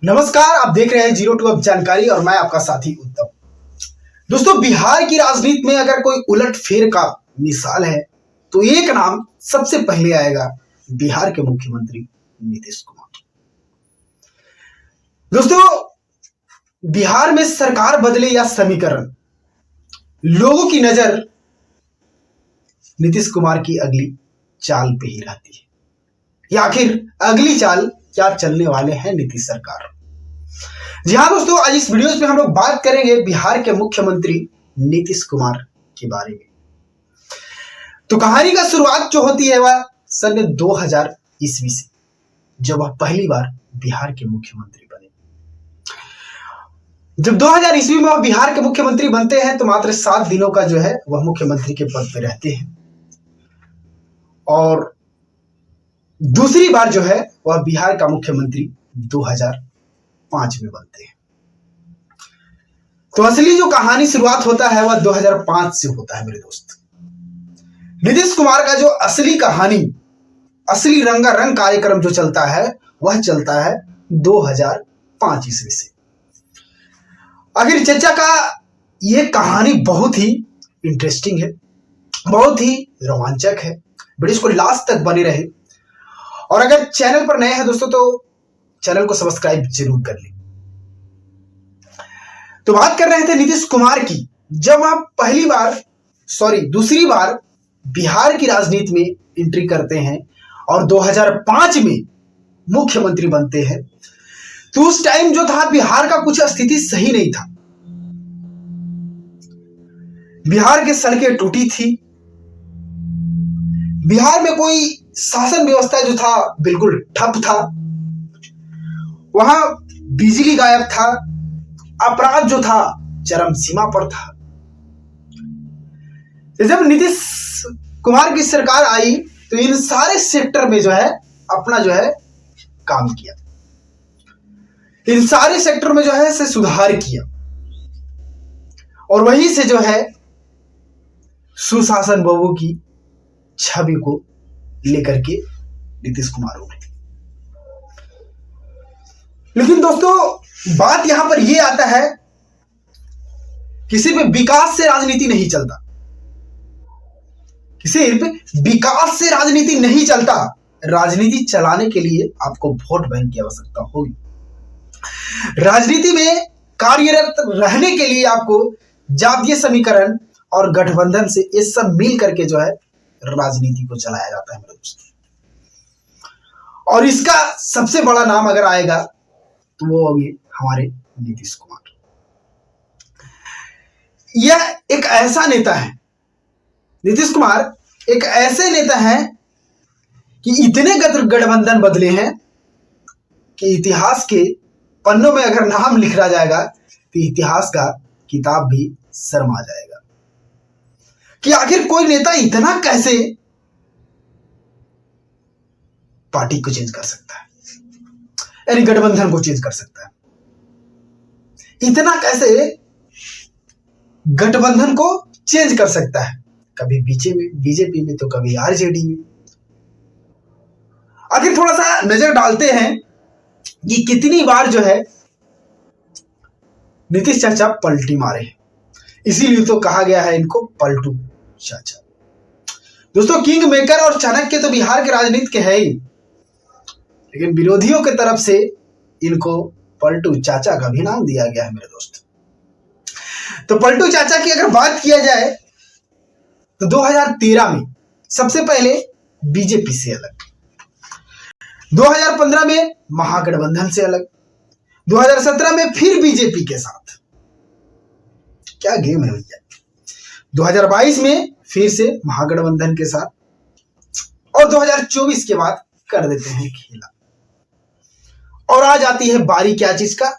नमस्कार, आप देख रहे हैं जीरो टू अब जानकारी और मैं आपका साथी उत्तम। दोस्तों, बिहार की राजनीति में अगर कोई उलटफेर का मिसाल है तो एक नाम सबसे पहले आएगा, बिहार के मुख्यमंत्री नीतीश कुमार। दोस्तों, बिहार में सरकार बदले या समीकरण, लोगों की नजर नीतीश कुमार की अगली चाल पे ही रहती है। या आखिर अगली चाल क्या चलने वाले हैं नीतीश सरकार। जी हाँ दोस्तों, आज इस वीडियो में हम लोग बात करेंगे बिहार के मुख्यमंत्री नीतीश कुमार के बारे में। तो कहानी का शुरुआत जो होती है वह सन 2000 ईस्वी से, जब वह पहली बार बिहार के मुख्यमंत्री बने। जब 2000 ईस्वी में वह बिहार के मुख्यमंत्री बनते हैं तो मात्र 7 दिनों का जो है वह मुख्यमंत्री के पद पे रहते हैं और दूसरी बार जो है वह बिहार का मुख्यमंत्री 2005 में बनते हैं। तो असली जो कहानी शुरुआत होता है वह 2005 से होता है मेरे दोस्त। नीतीश कुमार का जो असली कहानी, असली रंगारंग कार्यक्रम जो चलता है वह चलता है 2005 ईस्वी से। आखिर चर्चा का यह कहानी बहुत ही इंटरेस्टिंग है, बहुत ही रोमांचक है। वीडियो को लास्ट तक बने रहे और अगर चैनल पर नए हैं दोस्तों तो चैनल को सब्सक्राइब जरूर कर लें। तो बात कर रहे थे नीतीश कुमार की। जब आप दूसरी बार बिहार की राजनीति में एंट्री करते हैं और 2005 में मुख्यमंत्री बनते हैं तो उस टाइम जो था बिहार का कुछ स्थिति सही नहीं था। बिहार की सड़कें टूटी थी, बिहार में कोई शासन व्यवस्था जो था बिल्कुल ठप था, वहां बिजली गायब था, अपराध जो था चरम सीमा पर था। जब नीतीश कुमार की सरकार आई तो इन सारे सेक्टर में जो है अपना जो है काम किया, इन सारे सेक्टर में जो है से सुधार किया और वहीं से जो है सुशासन बाबू की छवि को लेकर के नीतीश कुमार हो गए। लेकिन दोस्तों, बात यहां पर यह आता है कि सिर्फ विकास से राजनीति नहीं चलता, सिर्फ विकास से राजनीति नहीं चलता। राजनीति चलाने के लिए आपको वोट बैंक की आवश्यकता होगी। राजनीति में कार्यरत रहने के लिए आपको जातीय समीकरण और गठबंधन से ये सब मिल करके जो है राजनीति को चलाया जाता है मेरे दोस्तों। और इसका सबसे बड़ा नाम अगर आएगा तो वो होंगे हमारे नीतीश कुमार। यह एक ऐसा नेता है, नीतीश कुमार एक ऐसे नेता है कि इतने गठबंधन बदले हैं कि इतिहास के पन्नों में अगर नाम लिखा जाएगा तो इतिहास का किताब भी शर्मा जाएगा कि आखिर कोई नेता इतना कैसे पार्टी को चेंज कर सकता है, यानी गठबंधन को चेंज कर सकता है। इतना कैसे गठबंधन को चेंज कर सकता है, कभी बीजेपी में तो कभी आरजेडी में। आखिर थोड़ा सा नजर डालते हैं कि कितनी बार जो है नीतीश चाचा पलटी मारे हैं, इसीलिए तो कहा गया है इनको पलटू चाचा। दोस्तों, किंग मेकर और चाणक्य तो बिहार के राजनीति के है ही, लेकिन विरोधियों की तरफ से इनको पलटू चाचा का भी नाम दिया गया है मेरे दोस्त। तो पलटू चाचा की अगर बात किया जाए तो 2013 में सबसे पहले बीजेपी से अलग, 2015 में महागठबंधन से अलग, 2017 में फिर बीजेपी के साथ। क्या गेम है भैया। 2022 में फिर से महागठबंधन के साथ और 2024 के बाद कर देते हैं खेला। और आ जाती है बारी क्या चीज का,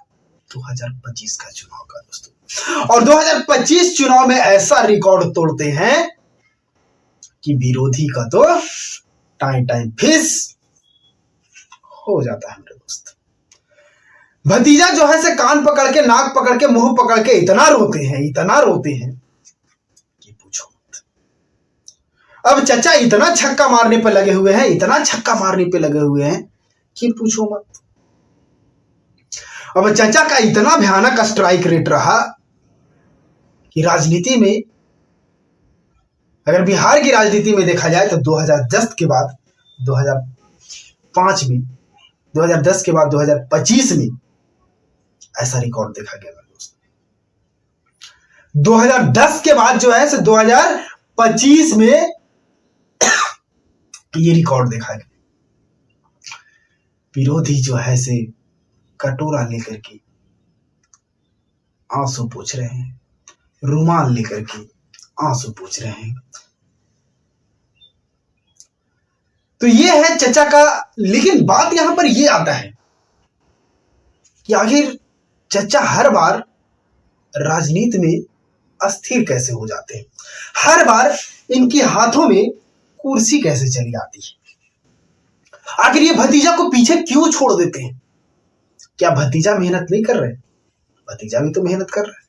2025 का चुनाव का दोस्तों। और 2025 चुनाव में ऐसा रिकॉर्ड तोड़ते हैं कि विरोधी का तो टाइम फिस हो जाता है मेरे दोस्त। भतीजा जो है से कान पकड़ के, नाक पकड़ के, मुंह पकड़ के इतना रोते हैं कि पूछो मत। अब चचा इतना छक्का मारने पे लगे हुए हैं कि पूछो मत। अब चाचा का इतना भयानक स्ट्राइक रेट रहा कि राजनीति में, अगर बिहार की राजनीति में देखा जाए तो 2010 के बाद 2005 में, 2010 के बाद 2025 में ऐसा रिकॉर्ड देखा गया मेरे दोस्त। 2010 के बाद जो है 2025 में ये रिकॉर्ड देखा गया। विरोधी जो है से कटोरा लेकर के आंसू पोंछ रहे हैं, रुमाल लेकर के आंसू पोंछ रहे हैं। तो ये है चचा का। लेकिन बात यहां पर ये आता है कि आखिर चचा हर बार राजनीति में अस्थिर कैसे हो जाते हैं, हर बार इनके हाथों में कुर्सी कैसे चली आती है, आखिर ये भतीजा को पीछे क्यों छोड़ देते हैं? क्या भतीजा मेहनत नहीं कर रहे? भतीजा भी तो मेहनत कर रहा है,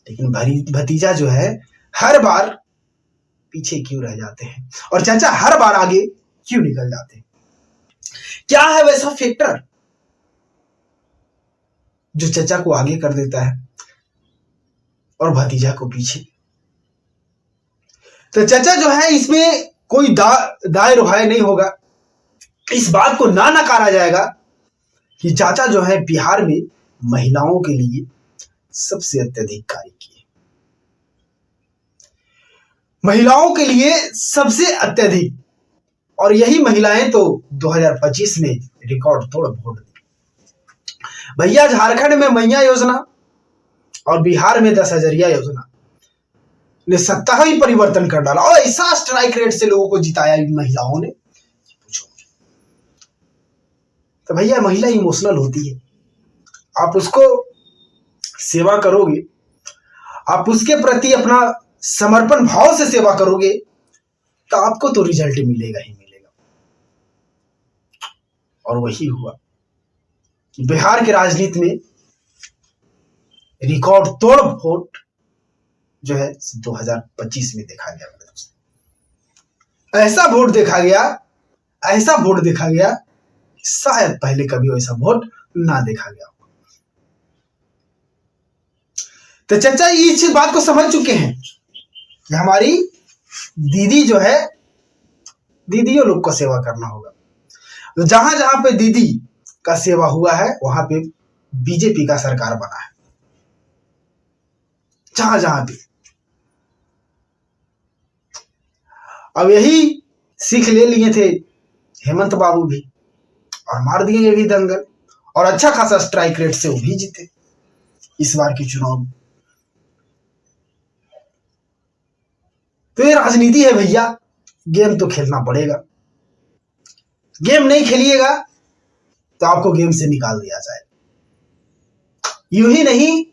लेकिन भतीजा जो है हर बार पीछे क्यों रह जाते हैं और चाचा हर बार आगे क्यों निकल जाते हैं? क्या है वैसा फैक्टर जो चचा को आगे कर देता है और भतीजा को पीछे? तो चचा जो है इसमें कोई दाय रुहाय नहीं होगा। इस बात को ना नकारा जाएगा कि चाचा जो है बिहार में महिलाओं के लिए सबसे अत्यधिक कार्य किए, महिलाओं के लिए सबसे अत्यधिक, और यही महिलाएं तो 2025 में रिकॉर्ड तोड़ वोट दी। भैया झारखंड में मैया योजना और बिहार में 10,000 योजना ने सत्ता ही परिवर्तन कर डाला और ऐसा स्ट्राइक रेट से लोगों को जिताया इन महिलाओं ने, पूछो। तो भैया महिला इमोशनल होती है, आप उसको सेवा करोगे, आप उसके प्रति अपना समर्पण भाव से सेवा करोगे तो आपको तो रिजल्ट मिलेगा ही मिलेगा। और वही हुआ कि बिहार की राजनीति में रिकॉर्ड तोड़ वोट जो है 2025 में देखा गया। ऐसा वोट देखा गया, ऐसा वोट देखा गया, शायद पहले कभी वैसा वोट ना देखा गया। तो चचा इस बात को समझ चुके हैं कि हमारी दीदी जो है, दीदियों लोग को सेवा करना होगा। तो जहां जहां पे दीदी का सेवा हुआ है वहां पे बीजेपी का सरकार बना है, जहां जहां भी। अब यही सीख ले लिए थे हेमंत बाबू भी और मार दिए ये भी दंगल, और अच्छा खासा स्ट्राइक रेट से वो भी जीते इस बार की चुनाव में। तो ये राजनीति है भैया, गेम तो खेलना पड़ेगा। गेम नहीं खेलिएगा तो आपको गेम से निकाल दिया जाएगा। यूं ही नहीं,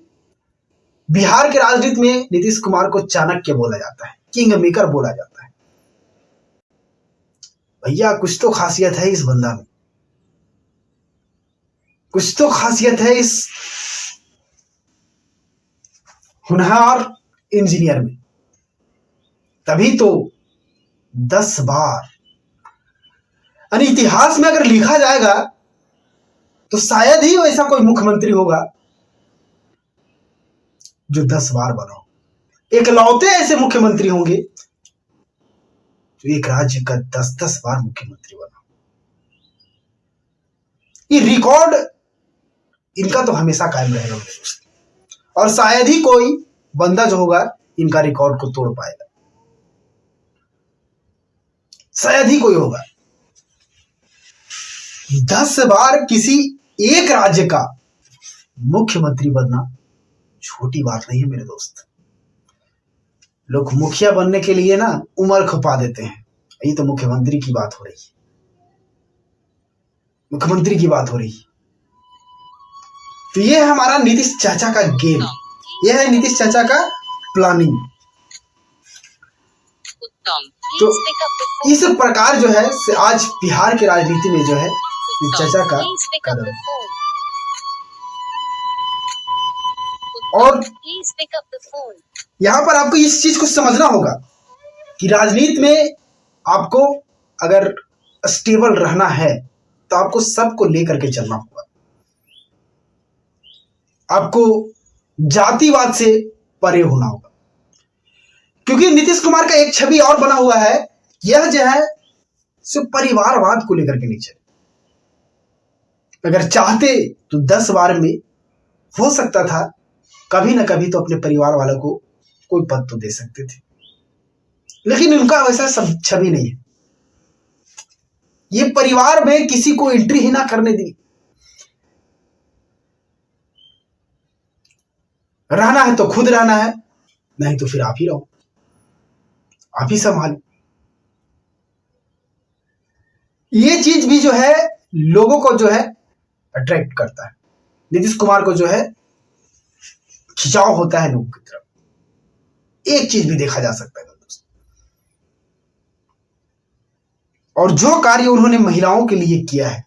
बिहार के राजनीति में नीतीश कुमार को चाणक्य बोला जाता है, किंग मेकर बोला जाता है। भैया कुछ तो खासियत है इस बंदा में, कुछ तो खासियत है इस होनहार इंजीनियर में, तभी तो 10 बार, यानी इतिहास में अगर लिखा जाएगा तो शायद ही वैसा कोई मुख्यमंत्री होगा जो 10 बार बना हो। एकलौते ऐसे मुख्यमंत्री होंगे जो एक राज्य का 10-10 बार मुख्यमंत्री बना। ये रिकॉर्ड इनका तो हमेशा कायम रहेगा और शायद ही कोई बंदा जो होगा इनका रिकॉर्ड को तोड़ पाएगा, शायद ही कोई होगा। 10 बार किसी एक राज्य का मुख्यमंत्री बनना छोटी बात नहीं है मेरे दोस्त। लोग मुखिया बनने के लिए ना उम्र खपा देते हैं, ये तो मुख्यमंत्री की बात हो रही है, मुख्यमंत्री की बात हो रही है। तो ये है हमारा नीतीश चाचा का गेम, यह है नीतीश चाचा का प्लानिंग। तो इस प्रकार जो है आज बिहार की राजनीति में जो है चाचा का कदम। और यहां पर आपको इस चीज को समझना होगा कि राजनीति में आपको अगर स्टेबल रहना है तो आपको सबको लेकर के चलना होगा। आपको जातिवाद से परे होना होगा, क्योंकि नीतीश कुमार का एक छवि और बना हुआ है, यह जो है सिर्फ परिवारवाद को लेकर के नहीं चले। अगर चाहते तो 10 बार में हो सकता था कभी ना कभी तो अपने परिवार वालों को कोई पद तो दे सकते थे, लेकिन उनका वैसा सब छवि नहीं है। ये परिवार में किसी को एंट्री ही ना करने दी। रहना है तो खुद रहना है, नहीं तो फिर आप ही रहो, आप ही संभालो। ये चीज भी जो है लोगों को जो है अट्रैक्ट करता है। नीतीश कुमार को जो है खिंचाव होता है लोगों की तरफ। एक चीज भी देखा जा सकता है दोस्तों, और जो कार्य उन्होंने महिलाओं के लिए किया है